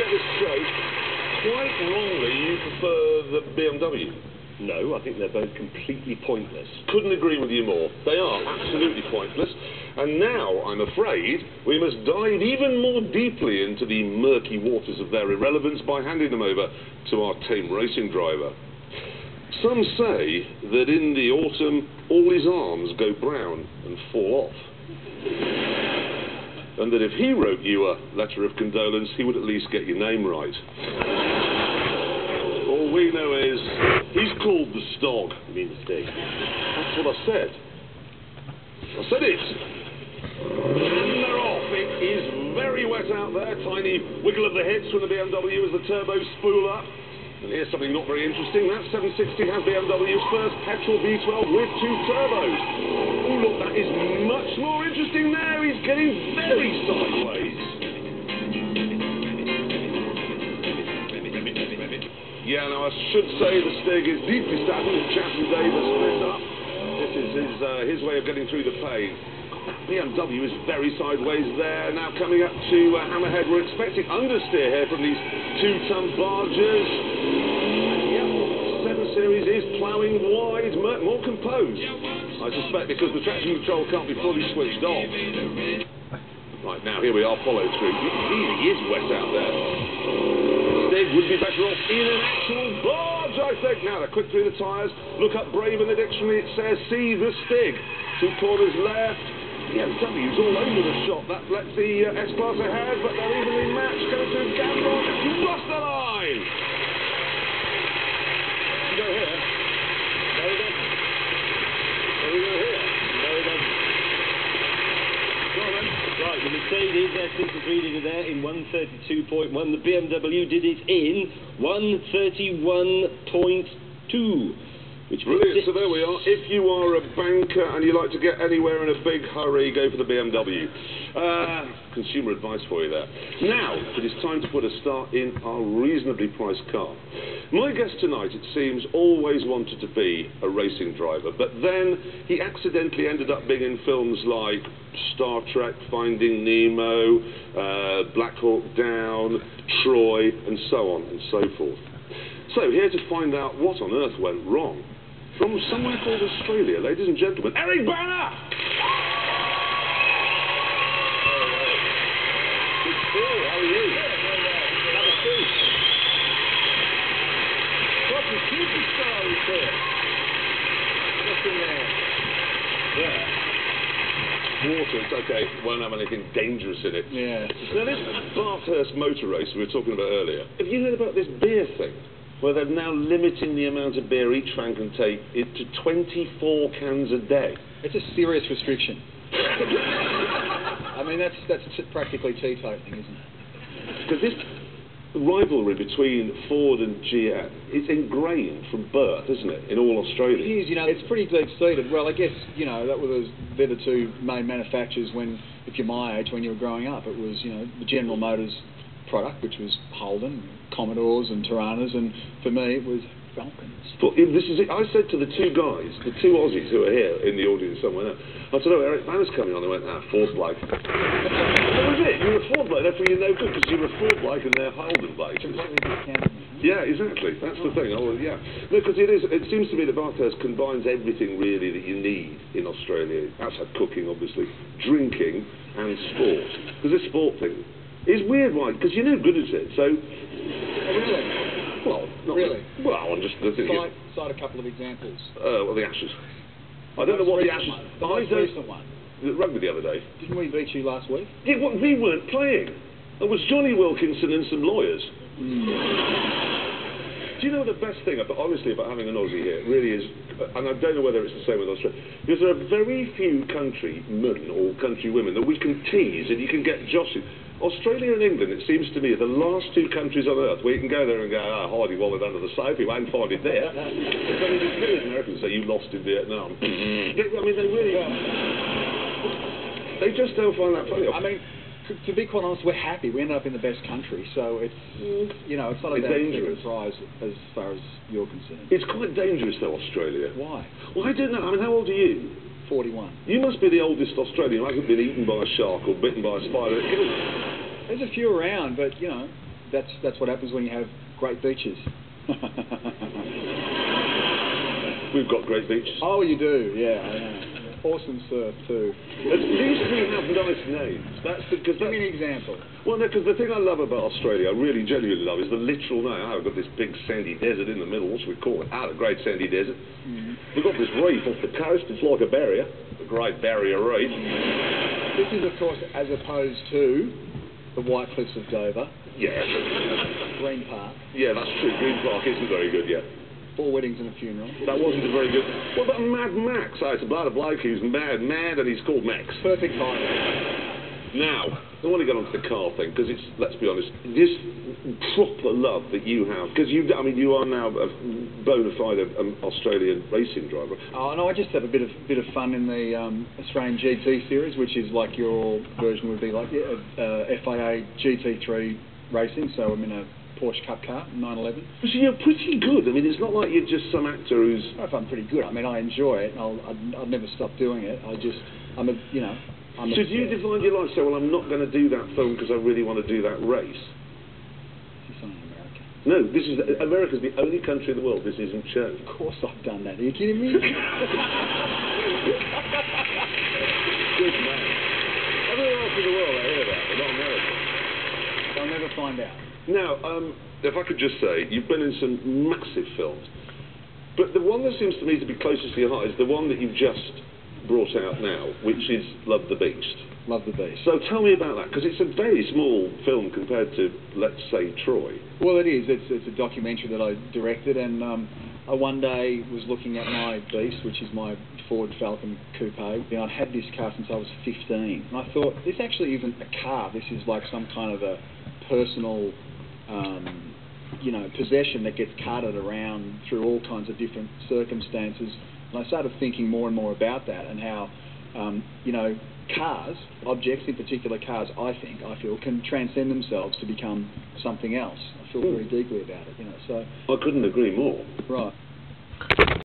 get this straight. Quite wrongly, you prefer the BMW. No, I think they're both completely pointless. Couldn't agree with you more. They are absolutely pointless. And now, I'm afraid, we must dive even more deeply into the murky waters of their irrelevance by handing them over to our tame racing driver. Some say that in the autumn, all his arms go brown and fall off. And that if he wrote you a letter of condolence, he would at least get your name right. All we know is, he's called the Stog. You mean the Stig? That's what I said. I said it. And they're off. It is very wet out there. Tiny wiggle of the hips from the BMW as the turbos spool up. And here's something not very interesting. That 760 has BMW's first petrol V12 with two turbos. Oh, look, that is much more interesting now. He's getting very sideways. Yeah, now I should say the Stig is deeply saddened. Chas and Dave are split up. This is his way of getting through the pain. BMW is very sideways there. Now coming up to Hammerhead, we're expecting understeer here from these 2-ton barges. And yeah, the 7 Series is ploughing wide, more composed. I suspect because the traction control can't be fully switched off. Right, now here we are, follow through. It really is wet out there. Stig would be better off in an actual barge, I think. Now they're quick through the tyres. Look up Brave in the dictionary. It says, see the Stig. 2 corners left. BMW's all over the shop. That lets the S-Class ahead, but they're evenly matched. Going through Gambon. It's lost the line. Go here. There we go. There we go here. There we go. Go on then. Right, the Mercedes S63 did it there in 132.1. The BMW did it in 131.2. Brilliant, so there we are. If you are a banker and you like to get anywhere in a big hurry, go for the BMW. Consumer advice for you there. Now, it is time to put a start in our reasonably priced car. My guest tonight, it seems, always wanted to be a racing driver, but then he accidentally ended up being in films like Star Trek, Finding Nemo, Black Hawk Down, Troy, and so on and so forth. So, here to find out what on earth went wrong, from somewhere called Australia, ladies and gentlemen, Eric Banner! Good to see you. How are you? Have a seat. Proper superstar is here. What's in there? There. Water, it's okay, won't have anything dangerous in it. Yeah. Now this Bathurst motor race we were talking about earlier, have you heard about this beer thing? Where they're now limiting the amount of beer each fan can take to 24 cans a day. It's a serious restriction. I mean, that's practically teetotaling, isn't it? Because this rivalry between Ford and GM is ingrained from birth, isn't it, in all Australia? It is, you know, it's pretty deep-seated. Well, I guess, you know, they're the two main manufacturers when, if you're my age, when you were growing up. It was, you know, the General Motors product, which was Holden, Commodores and Tiranas, and for me it was Falcons. But this is it. I said to the two guys, the two Aussies who are here in the audience somewhere now, I said, oh, Eric Banner's coming on. They went, Ford bloke. That was it. You're a Ford bloke. That's why you're no good, because you're a Ford bloke and they're Holden blokes. Yeah, exactly. That's the thing. Oh, yeah. No, because it seems to me that Bathurst combines everything really that you need in Australia. Outside cooking, obviously, drinking and sport. Because this sport thing is weird, right? Because you're no good at it, so... Oh, really? Well, not really. Well, I'm just... Cite a couple of examples. Well, the Ashes. I don't know what the Ashes... The most recent one. The rugby the other day. Didn't we beat you last week? Yeah, well, we weren't playing. It was Johnny Wilkinson and some lawyers. Do you know the best thing, honestly, about having an Aussie here, really is, and I don't know whether it's the same with Australia, because there are very few countrymen or countrywomen that we can tease and you can get joshled. Australia and England, it seems to me, are the last two countries on earth where you can go there and go, Hardy wallowed under the sofa, you won't find it there. But I mean, it's many Americans say, you lost in Vietnam. I mean, they really... They just don't find that funny. I mean, to be quite honest, we're happy. We ended up in the best country, so it's, you know, it's not a dangerous prize as far as you're concerned. It's quite dangerous, though, Australia. Why? Well, I don't know. I mean, how old are you? 41. You must be the oldest Australian who hasn't been eaten by a shark or bitten by a spider. There's a few around, but, you know, that's what happens when you have great beaches. We've got great beaches. Oh, you do, yeah. I know. Awesome surf too. At least we have nice names. Give me an example. Well, no, because the thing I love about Australia, I really genuinely love, is the literal name. I've got this big sandy desert in the middle. What should we call it? The Great Sandy Desert. Mm-hmm. We've got this reef off the coast. It's like a barrier, the Great Barrier Reef. This is, of course, as opposed to the White Cliffs of Dover. Yeah. Green Park. Yeah, that's true. Green Park isn't very good yet. 4 weddings and a funeral. That wasn't a very good. What about Mad Max? It's about a bloke who's mad, and he's called Max. Perfect title. Now, I want to get onto the car thing, because it's, let's be honest, this proper love that you have, because you are now a bona fide Australian racing driver. Oh no, I just have a bit of fun in the Australian GT series, which is like your version would be like FIA GT3 racing. So I'm in a Porsche Cup car, 911. So you're pretty good. I mean, it's not like you're just some actor who's... I don't know if I'm pretty good. I mean, I enjoy it. I'll never stop doing it. So do you define your life, say, well, I'm not going to do that film because I really want to do that race? Is this on in America? No, America's the only country in the world this isn't shown. Of course I've done that. Are you kidding me? Good man. Everywhere else in the world I hear that, but not America. They'll never find out. Now, if I could just say, you've been in some massive films, but the one that seems to me to be closest to your heart is the one that you've just brought out now, which is Love the Beast. Love the Beast. So tell me about that, because it's a very small film compared to, let's say, Troy. Well, it is. It's a documentary that I directed, and I one day was looking at my Beast, which is my Ford Falcon Coupe. I'd had this car since I was 15, and I thought, this actually isn't a car. This is like some kind of a personal possession that gets carted around through all kinds of different circumstances. And I started thinking more and more about that, and how, cars, objects, in particular cars, I feel, can transcend themselves to become something else. I feel very deeply about it, so... I couldn't agree more. Right.